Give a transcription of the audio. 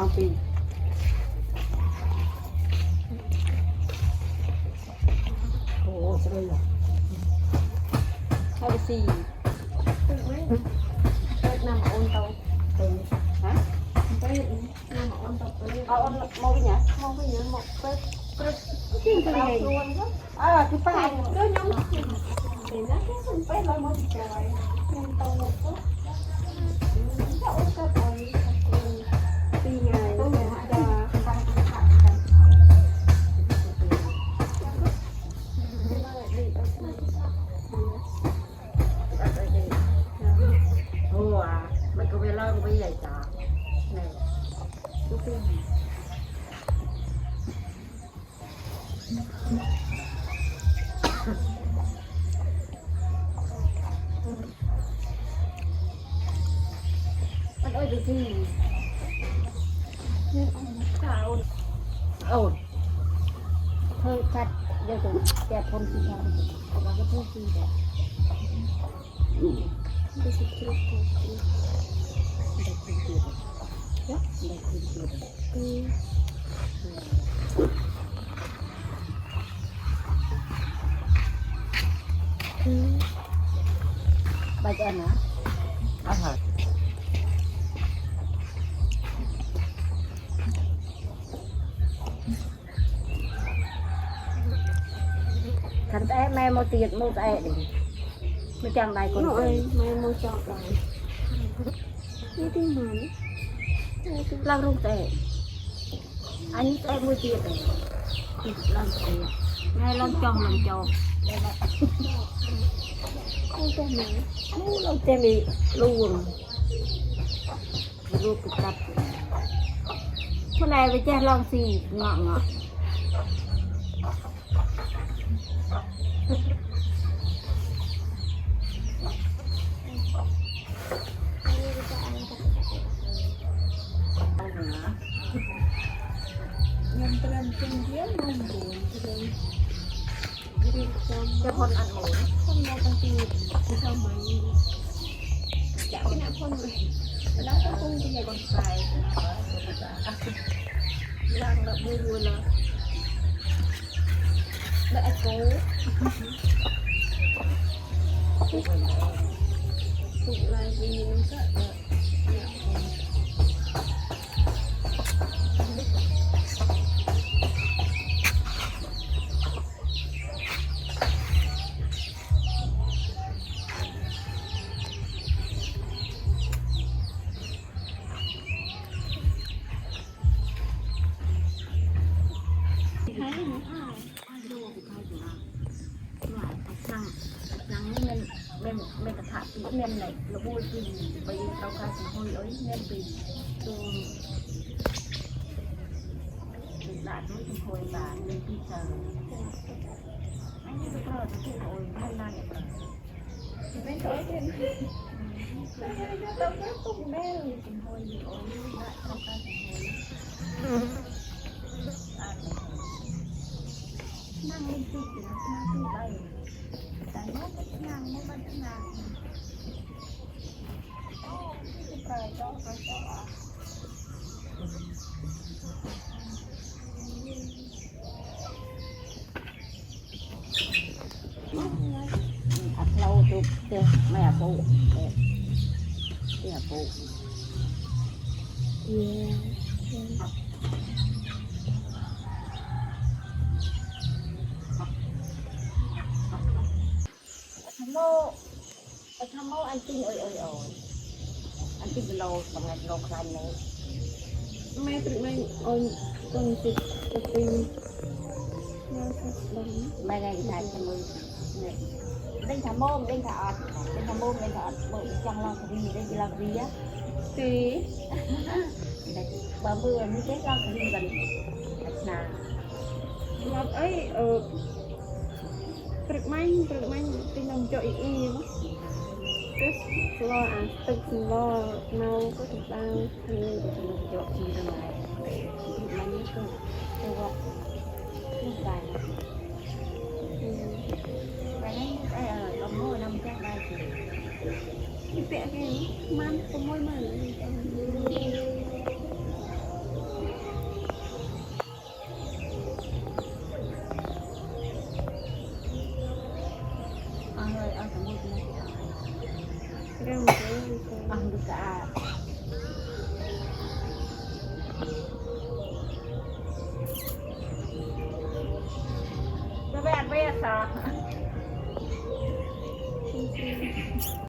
างปีโอ้สวยเลยเข้าไปสี่เปิดน้ำอุ่นเตาเต็มฮะเปิดน้ำอุ่นเตาเอาอุ่นมองไปเนี่ยมองไปเนี่ยมองเปิดจริงๆเลยคือป้าเดี๋ยวน้องเห็นนะที่ฉันไปเรามาติดใจยังโตก็จะอุ่นก็ไปปีไงต้องจะโอ้อ่ะมันก็ไปเล่าไปใหญ่จ้าเนี่ยทุกปีมันเอาดูสิโอ้เพิ่งคัดเดี๋ยวจะแกะพ่นสีทองออกมาก็พ่นสีแบบดูสิคลิปได้คืนเดียวได้คืนเดียวใบแดงนะอาหารคันแต่แม่โมตีดโมแต่ดิไม่จังใดคนเอ้ยแม่โมจอกใดนี่ที่มันลังลูกแต่อันนี้แต่โมตีดเลยลังแต่แม่ลังจองลังจอกลูกแต่ไหนลูกแต่มีลูกลูกกระตับคนไหนไปแจ้งลองสีเงาะเงาะยังเตรียมเป็นเยี่ยมมันดูจะคนอันหมูคนเราตั้งตีที่ชอบไหมอยากเป็นน้ำคนเลยแล้วก็คงจะใหญ่กว่าใครร่างแบบดูเลยแบบโก้ถูกลายดีมันก็ไม่กระถางปีเมียนไหนระบุปีไปเราการสิหอยเอ้ยเมียนปีตัวติดหลาดด้วยหอยบาทเป็นปีเจออันนี้ก็เราจะพูดโอ้ยไม่นานเนี่ยไม่เคยเป็นเราแค่ตุ้มแม่เลยเป็นหอยโอ้ยได้เราการสิหอยนั่งเล่นปีนะนั่งปีไปแต่น้องก็นั่งไม่บ้านนั่งโอ้ที่ไปก็อัดเราตุกเตะแม่ปูเตะปูทำโมอันจริงเอ่ยอันจริงเราทำงานเราคลายนี้ไม่ถึงไม่อ่อนตรงติดจะเป็นไม่ไงใช่ทำมือเนี่ยเล่นทำโมเล่นขาอัดเล่นทำโมเล่นขาอัดเปิดจังเราคดีเล่นกีฬาดีอ่ะสีบางเบื่อไม่ใช่เราคดีกันนาเราเอ้ยปรึกไม่เป็นน้องเจาะอีกมั้งก็รอตึกรอเมาก็ถูกบ้างคือน้องเจาะทีทำไมมันนี่ก็ตัวลูกไก่ไปนั่นไอ้ลมโม่น้ำแก้ได้สิที่เปียกนี่มันขโมยมาเลย Gam ang saan. Bayad sa